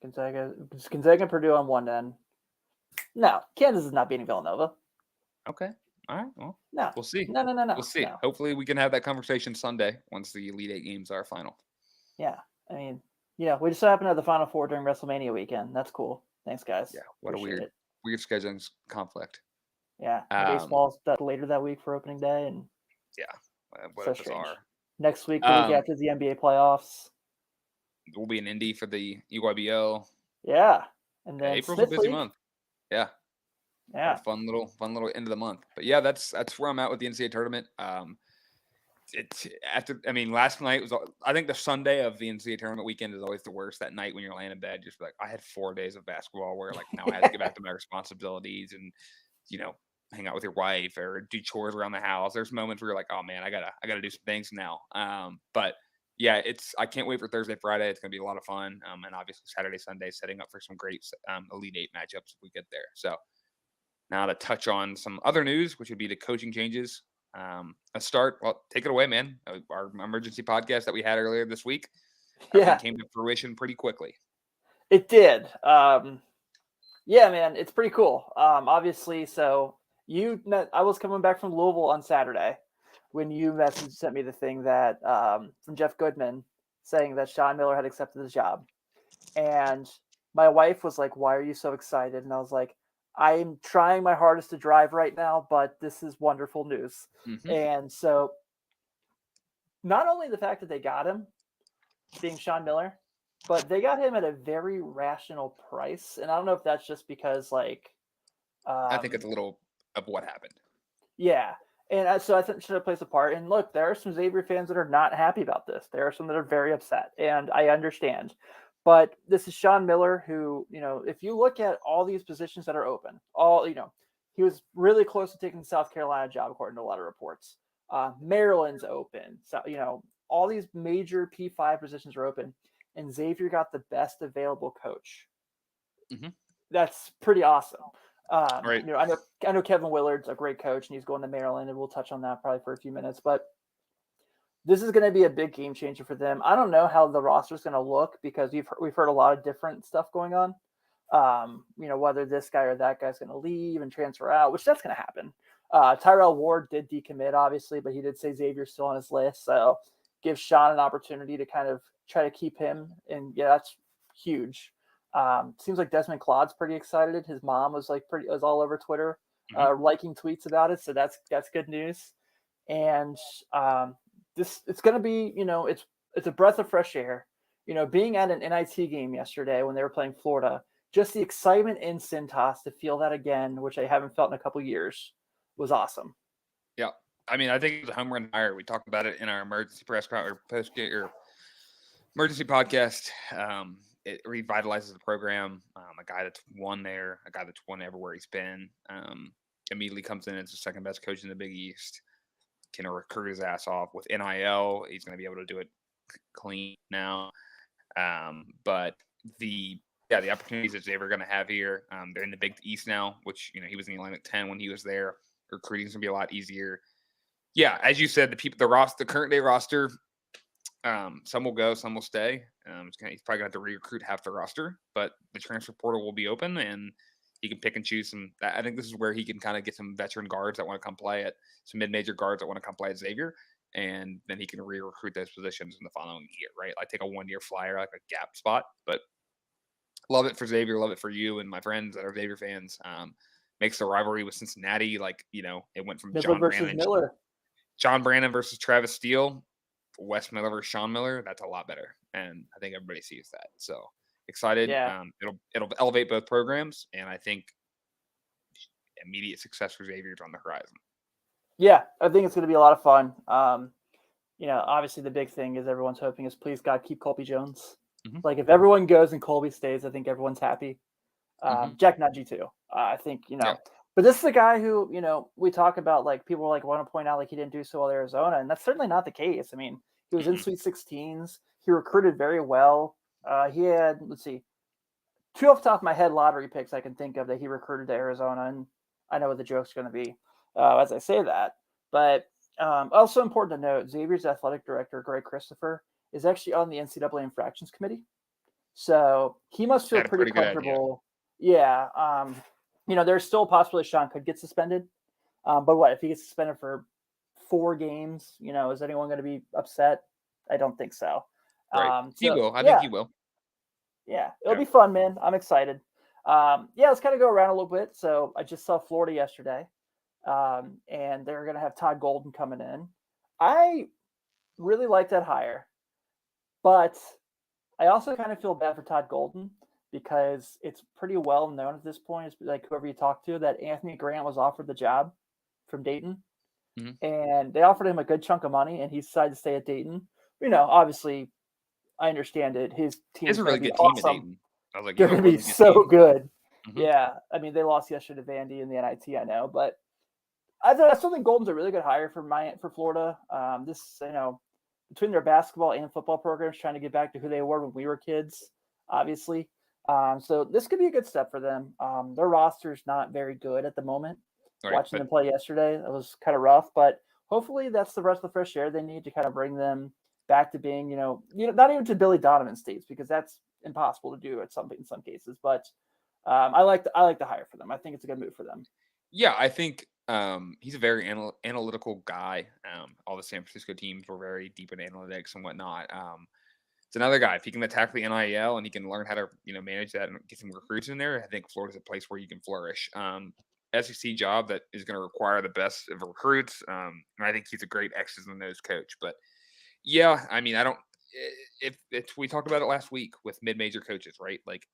Gonzaga and Purdue on one end. No, Kansas is not beating Villanova. Okay. All right. Well, no. We'll see. No. We'll see. No. Hopefully we can have that conversation Sunday once the Elite Eight games are final. Yeah. I mean, we just happened to have the Final Four during WrestleMania weekend. That's cool. Thanks, guys. Yeah. What Appreciate a weird scheduling conflict. Yeah. Baseball's later that week for opening day. And yeah. What so bizarre. Next week, the week after the NBA playoffs. We'll be in Indy for the EYBL. Yeah. And then April's a busy month. Yeah. Yeah. Fun little end of the month. But yeah, that's where I'm at with the NCAA tournament. Last night was, I think the Sunday of the NCAA tournament weekend is always the worst. That night when you're laying in bed, just like, I had 4 days of basketball where like now I have to get back to my responsibilities and, hang out with your wife or do chores around the house. There's moments where you're like, oh man, I gotta do some things now. But yeah, I can't wait for Thursday, Friday. It's going to be a lot of fun. And obviously Saturday, Sunday, setting up for some great Elite Eight matchups if we get there. So now to touch on some other news, which would be the coaching changes. Take it away, man. Our emergency podcast that we had earlier this week came to fruition pretty quickly. It did. Yeah, man, it's pretty cool. Obviously, so I was coming back from Louisville on Saturday when you sent me the thing that from Jeff Goodman saying that Sean Miller had accepted the job. And my wife was like, why are you so excited? And I was like, I'm trying my hardest to drive right now, but this is wonderful news. Mm-hmm. And so not only the fact that they got him, being Sean Miller, but they got him at a very rational price. And I don't know if that's just because I think it's a little of what happened. Yeah. And so I think it should have plays a part. And look, there are some Xavier fans that are not happy about this. There are some that are very upset, and I understand. But this is Sean Miller, who, if you look at all these positions that are open, he was really close to taking the South Carolina job, according to a lot of reports. Maryland's open. So, all these major P5 positions are open, and Xavier got the best available coach. Mm-hmm. That's pretty awesome. Right. I know Kevin Willard's a great coach, and he's going to Maryland, and we'll touch on that probably for a few minutes. But this is going to be a big game changer for them. I don't know how the roster is going to look because we've heard a lot of different stuff going on. Whether this guy or that guy's going to leave and transfer out, which that's going to happen. Tyrell Ward did decommit, obviously, but he did say Xavier's still on his list, so give Sean an opportunity to kind of try to keep him. And yeah, that's huge. Seems like Desmond Claude's pretty excited. His mom was was all over Twitter, liking tweets about it. So that's good news. And it's going to be, it's a breath of fresh air. Being at an NIT game yesterday when they were playing Florida, just the excitement in Cintas to feel that again, which I haven't felt in a couple years, was awesome. Yeah, I mean, I think it was a home run hire. We talked about it in our emergency press conference or emergency podcast. It revitalizes the program. A guy that's won there, a guy that's won everywhere he's been, immediately comes in as the second best coach in the Big East. Can recruit his ass off with NIL. He's going to be able to do it clean now. But the opportunities that Xavier are going to have here, they're in the Big East now, which, he was in the Atlantic 10 when he was there. Recruiting's going to be a lot easier. Yeah, as you said, the current day roster, some will go, some will stay. He's probably going to have to re-recruit half the roster, but the transfer portal will be open and he can pick and choose some. I think this is where he can kind of get some veteran guards that want to come play at some mid-major guards that want to come play at Xavier, and then he can re-recruit those positions in the following year, right? Like take a 1-year flyer, like a gap spot. But love it for Xavier, love it for you and my friends that are Xavier fans. Makes the rivalry with Cincinnati it went from John Brandon versus Travis Steele, Wes Miller versus Sean Miller. That's a lot better, and I think everybody sees that. So excited. Yeah. It'll elevate both programs, and I think immediate success for Xavier is on the horizon. Yeah, I think it's going to be a lot of fun. Obviously the big thing is everyone's hoping is please God keep Colby Jones. Mm-hmm. Like if everyone goes and Colby stays, I think everyone's happy. Jack Nudgy too. I think But this is a guy who we talk about like people want to point out like he didn't do so well at Arizona, and that's certainly not the case. I mean, he was in Sweet 16s. He recruited very well. He had two off the top of my head lottery picks I can think of that he recruited to Arizona, and I know what the joke's going to be as I say that. But also important to note, Xavier's athletic director, Greg Christopher, is actually on the NCAA infractions committee. So he must feel pretty comfortable. Yeah. There's still a possibility Sean could get suspended. But what if he gets suspended for 4 games? Is anyone going to be upset? I don't think so. Right. He will. I think he will. Yeah, it'll be fun, man. I'm excited. Let's kind of go around a little bit. So I just saw Florida yesterday, and they're going to have Todd Golden coming in. I really like that hire, but I also kind of feel bad for Todd Golden because it's pretty well known at this point. It's like whoever you talk to that Anthony Grant was offered the job from Dayton, and they offered him a good chunk of money, and he decided to stay at Dayton. Obviously, I understand it. His team is a really good team at Dayton. I was like, they're going to be so good. Mm-hmm. Yeah, I mean, they lost yesterday to Vandy in the NIT, I know, but I still think Golden's a really good hire for Florida. Between their basketball and football programs, trying to get back to who they were when we were kids, obviously. So this could be a good step for them. Their roster's not very good at the moment. Watching them play yesterday, it was kind of rough, but hopefully that's the rest of the fresh air they need to kind of bring them back to being, not even to Billy Donovan states, because that's impossible to do in some cases. But I like the hire for them. I think it's a good move for them. Yeah, I think he's a very analytical guy. All the San Francisco teams were very deep in analytics and whatnot. It's another guy. If he can attack the NIL and he can learn how to manage that and get some recruits in there, I think Florida's a place where you can flourish. SEC job that is going to require the best of recruits. And I think he's a great X's and O's coach. But yeah, I mean, I don't. If we talked about it last week with mid-major coaches, right? Like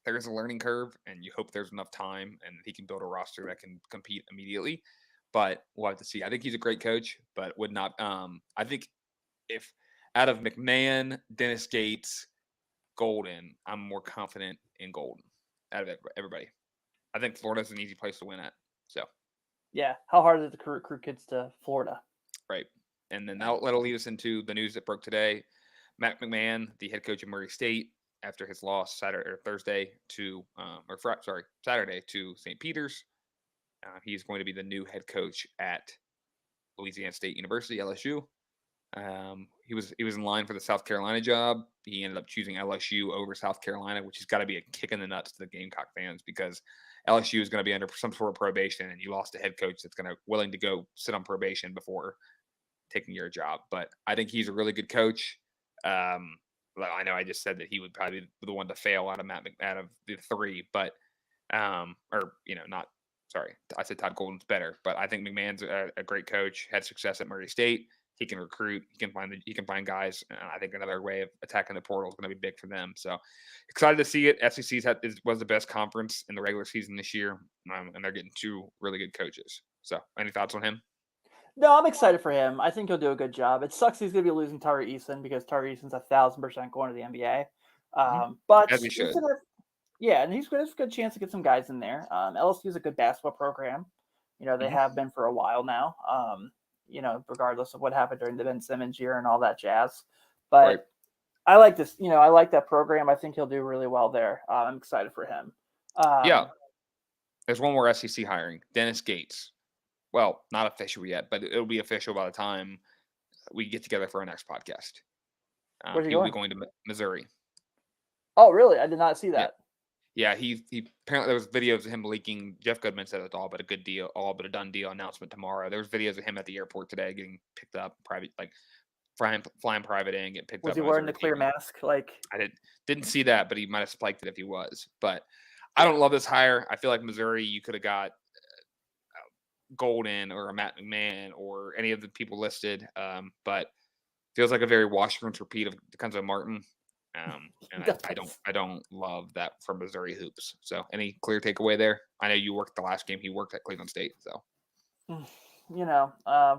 there's a learning curve, and you hope there's enough time and he can build a roster that can compete immediately. But we'll have to see. I think he's a great coach, but would not. I think if out of McMahon, Dennis Gates, Golden, I'm more confident in Golden out of everybody. I think Florida's an easy place to win at. So, yeah, how hard is it to recruit kids to Florida? Right, and then that'll lead us into the news that broke today. Matt McMahon, the head coach of Murray State, after his loss Saturday to St. Peter's, he's going to be the new head coach at Louisiana State University, LSU. He was in line for the South Carolina job. He ended up choosing LSU over South Carolina, which has got to be a kick in the nuts to the Gamecock fans because LSU is going to be under some sort of probation, and you lost a head coach that's willing to go sit on probation before taking your job. But I think he's a really good coach. I know I just said that he would probably be the one to fail out of the 3, but I said Todd Golden's better, but I think McMahon's a great coach. Had success at Murray State. He can recruit. He can find guys. And I think another way of attacking the portal is going to be big for them. So excited to see it. SEC was the best conference in the regular season this year, and they're getting 2 really good coaches. So any thoughts on him? No, I'm excited for him. I think he'll do a good job. It sucks he's going to be losing Tari Eason because Tari Eason's 1,000% going to the NBA. But as he should. And he's got a good chance to get some guys in there. LSU is a good basketball program. They have been for a while now. Regardless of what happened during the Ben Simmons year and all that jazz. But right. I like this. I like that program. I think he'll do really well there. I'm excited for him. There's one more SEC hiring, Dennis Gates. Well, not official yet, but it'll be official by the time we get together for our next podcast. He'll be going to Missouri. Oh, really? I did not see that. Yeah, he apparently there was videos of him leaking. Jeff Goodman said it's all but a good deal, all but a done deal announcement tomorrow. There was videos of him at the airport today getting picked up, flying private in, getting picked up. Was he wearing the clear mask? I didn't see that, but he might have spiked it if he was. But I don't love this hire. I feel like Missouri, you could have got Golden or a Matt McMahon or any of the people listed, but feels like a very wash, rinse, repeat of Kenzo Martin. And I don't love that for Missouri hoops. So any clear takeaway there? I know you worked the last game. He worked at Cleveland State. So,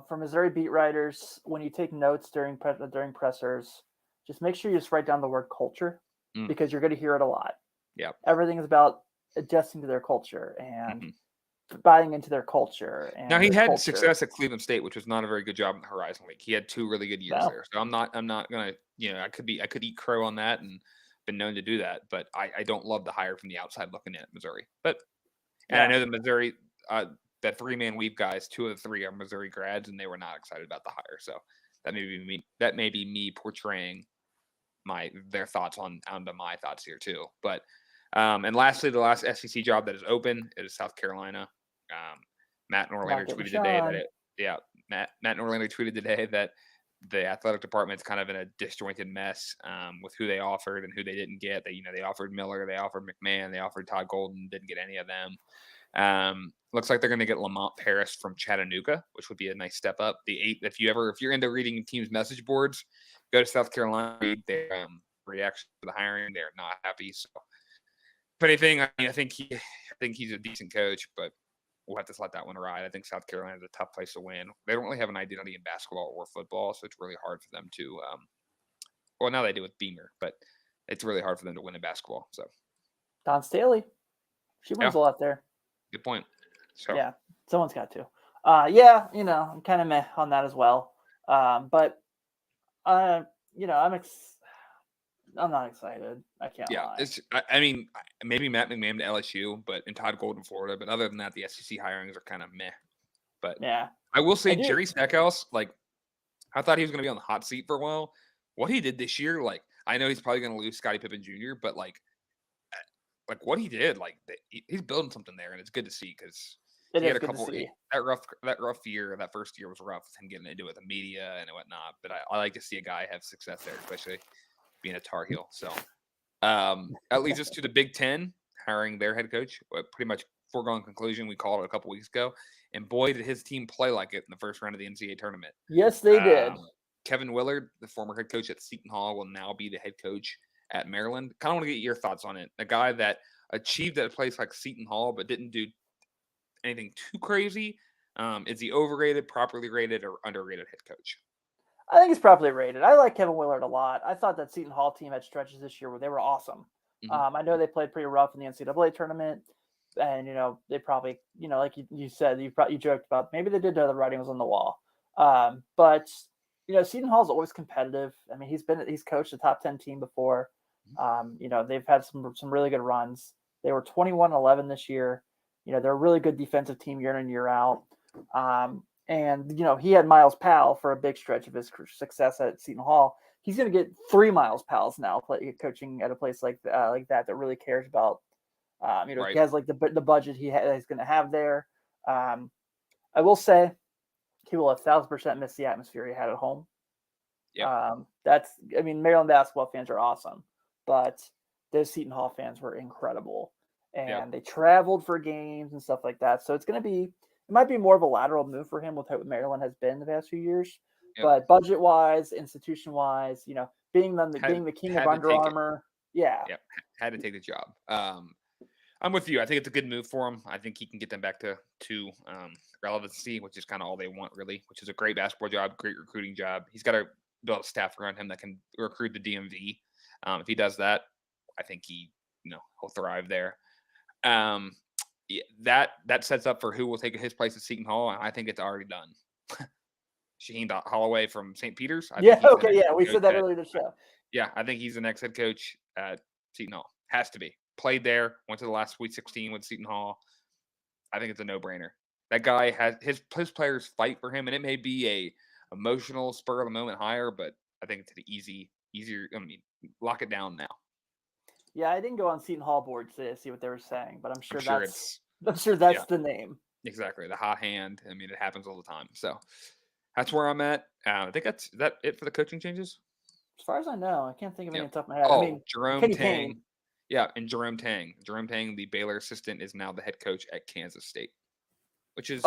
for Missouri beat writers, when you take notes during pressers, just make sure you just write down the word culture because you're going to hear it a lot. Yeah. Everything is about adjusting to their culture and buying into their culture. And now he had success at Cleveland State, which was not a very good job in the Horizon League. He had 2 really good years there. So I'm not gonna, I could eat crow on that, been known to do that, but I don't love the hire from the outside looking in at Missouri. But and I Yeah. know the Missouri that 3-man weave guys, 2 of the 3 are Missouri grads, and they were not excited about the hire. So that may be me. That may be me portraying their thoughts onto my thoughts here too. But and lastly, the last SEC job that is open is South Carolina. Matt Norlander Not getting tweeted today Sean. Matt Norlander tweeted today that the athletic department's kind of in a disjointed mess with who they offered and who they didn't get. They offered Miller, they offered McMahon, they offered Todd Golden, didn't get any of them. Looks like they're going to get Lamont Paris from Chattanooga, which would be a nice step up. If you're into reading teams' message boards, go to South Carolina, read their reaction to the hiring. They're not happy. So, if anything, I think he's a decent coach, but we'll have to let that one ride. I think South Carolina is a tough place to win. They don't really have an identity in basketball or football, so it's really hard for them to. Well, now they do with Beamer, but it's really hard for them to win in basketball. So, Don Staley, she wins a lot there. Good point. So. Yeah, someone's got to. Yeah, I'm kind of meh on that as well. But I'm not excited. I can't lie. I mean, maybe Matt McMahon to LSU, and Todd Golden, Florida. But other than that, the SEC hirings are kind of meh. But yeah, I will say Jerry Stackhouse, I thought he was going to be on the hot seat for a while. What he did this year, I know he's probably going to lose Scottie Pippen Jr., but what he did, he's building something there, and it's good to see because he had a couple that rough year. That first year was rough with him getting into it with the media and whatnot. But I like to see a guy have success there, especially being a Tar Heel. So that leads us to the Big Ten hiring their head coach. Pretty much foregone conclusion. We called it a couple weeks ago, and boy, did his team play like it in the first round of the NCAA tournament. Yes, they did. Kevin Willard, the former head coach at Seton Hall, will now be the head coach at Maryland. Kind of want to get your thoughts on it. A guy that achieved at a place like Seton Hall, but didn't do anything too crazy. Is he overrated, properly rated, or underrated head coach? I think he's properly rated. I like Kevin Willard a lot. I thought that Seton Hall team had stretches this year where they were awesome. I know they played pretty rough in the NCAA tournament, and they probably, like you said, you joked about maybe they did know the writing was on the wall. But Seton Hall's always competitive. I mean, he's coached a top 10 team before. They've had some really good runs. They were 21-11 this year. They're a really good defensive team year in and year out. And he had Miles Powell for a big stretch of his success at Seton Hall. He's going to get 3 Miles Powells now, coaching at a place like that really cares about. Right. He has the budget he's going to have there. I will say he will 1,000% miss the atmosphere he had at home. Yeah. Maryland basketball fans are awesome, but those Seton Hall fans were incredible, and they traveled for games and stuff like that. So it might be more of a lateral move for him with what Maryland has been the past few years. But budget wise, institution wise, being the king of Under Armour, had to take the job. I'm with you. I think it's a good move for him. I think he can get them back to relevancy, which is kind of all they want, really. Which is a great basketball job, great recruiting job. He's got to build a staff around him that can recruit the DMV. If he does that, I think he'll thrive there. That sets up for who will take his place at Seton Hall, and I think it's already done. Shaheen Holloway from St. Peter's. We said that earlier in the show. Yeah, I think he's the next head coach at Seton Hall. Has to be. Played there, went to the last Sweet 16 with Seton Hall. I think it's a no-brainer. That guy has his players fight for him, and it may be a emotional spur of the moment hire, but I think it's an easier. Lock it down now. Yeah, I didn't go on Seton Hall board to see what they were saying, but I'm sure that's the name. Exactly, the hot hand. It happens all the time. So that's where I'm at. I think is that it for the coaching changes. As far as I know, I can't think of any on top of my head. Jerome Tang. Payne. Yeah, and Jerome Tang. Jerome Tang, the Baylor assistant, is now the head coach at Kansas State, which is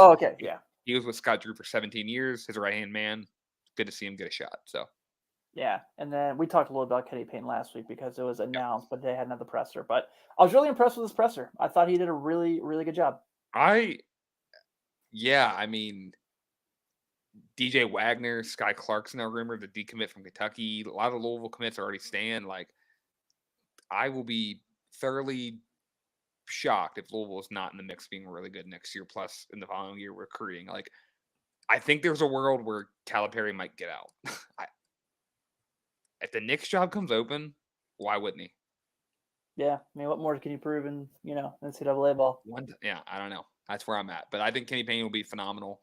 He was with Scott Drew for 17 years. His right-hand man. Good to see him get a shot. So. Yeah, and then we talked a little about Kenny Payne last week because it was announced, but they had another presser. But I was really impressed with this presser. I thought he did a really, really good job. DJ Wagner, Sky Clarkson are rumored to decommit from Kentucky. A lot of Louisville commits already stand. I will be thoroughly shocked if Louisville is not in the mix being really good next year, plus in the following year recruiting. I think there's a world where Calipari might get out. If the Knicks job comes open, why wouldn't he? Yeah, I mean, what more can you prove in NCAA ball? Yeah, I don't know. That's where I'm at. But I think Kenny Payne will be phenomenal.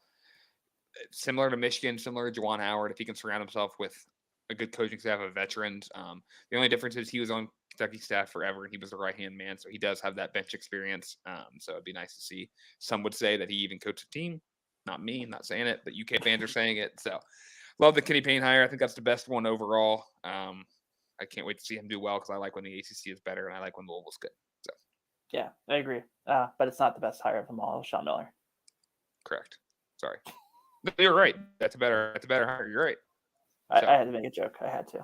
Similar to Michigan, similar to Juwan Howard, if he can surround himself with a good coaching staff of veterans. The only difference is he was on Kentucky staff forever, and he was the right-hand man, so he does have that bench experience. So it'd be nice to see. Some would say that he even coached a team. Not me, I'm not saying it, but UK fans are saying it. So love the Kenny Payne hire. I think that's the best one overall. I can't wait to see him do well because I like when the ACC is better, and I like when Louisville's good. So yeah, I agree. But it's not the best hire of them all, Sean Miller. Correct. Sorry. You're right. That's a better hire. You're right. I had to make a joke. I had to.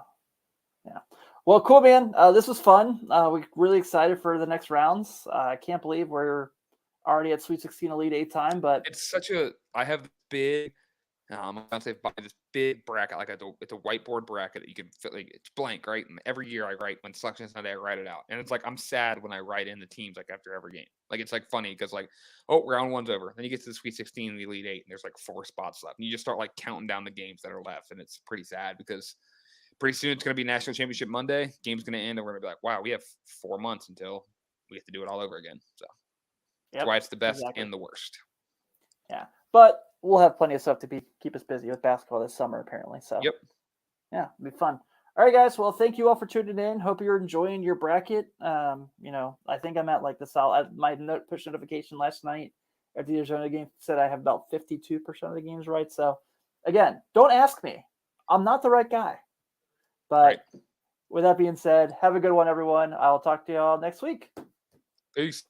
Yeah. Well, cool, man. This was fun. We're really excited for the next rounds. I can't believe we're already at Sweet 16 Elite Eight time, but it's I have big, I'm going to say by this big bracket, like it's a whiteboard bracket that you can fit, like it's blank, right? And every year I write, when selection Sunday, I write it out. And it's like, I'm sad when I write in the teams, like after every game. Like, it's like funny because like, oh, round one's over. Then you get to the Sweet 16 and the Elite Eight, and there's like 4 spots left. And you just start like counting down the games that are left. And it's pretty sad because pretty soon it's going to be National Championship Monday. Game's going to end, and we're going to be like, wow, we have 4 months until we have to do it all over again. So that's why it's the best and the worst. Yeah. But we'll have plenty of stuff to keep us busy with basketball this summer, apparently. So, yep. Yeah, it'll be fun. All right, guys. Well, thank you all for tuning in. Hope you're enjoying your bracket. I think I'm at like the solid. My push notification last night at the Arizona game said I have about 52% of the games right. So, again, don't ask me. I'm not the right guy. But with that being said, have a good one, everyone. I'll talk to you all next week. Peace.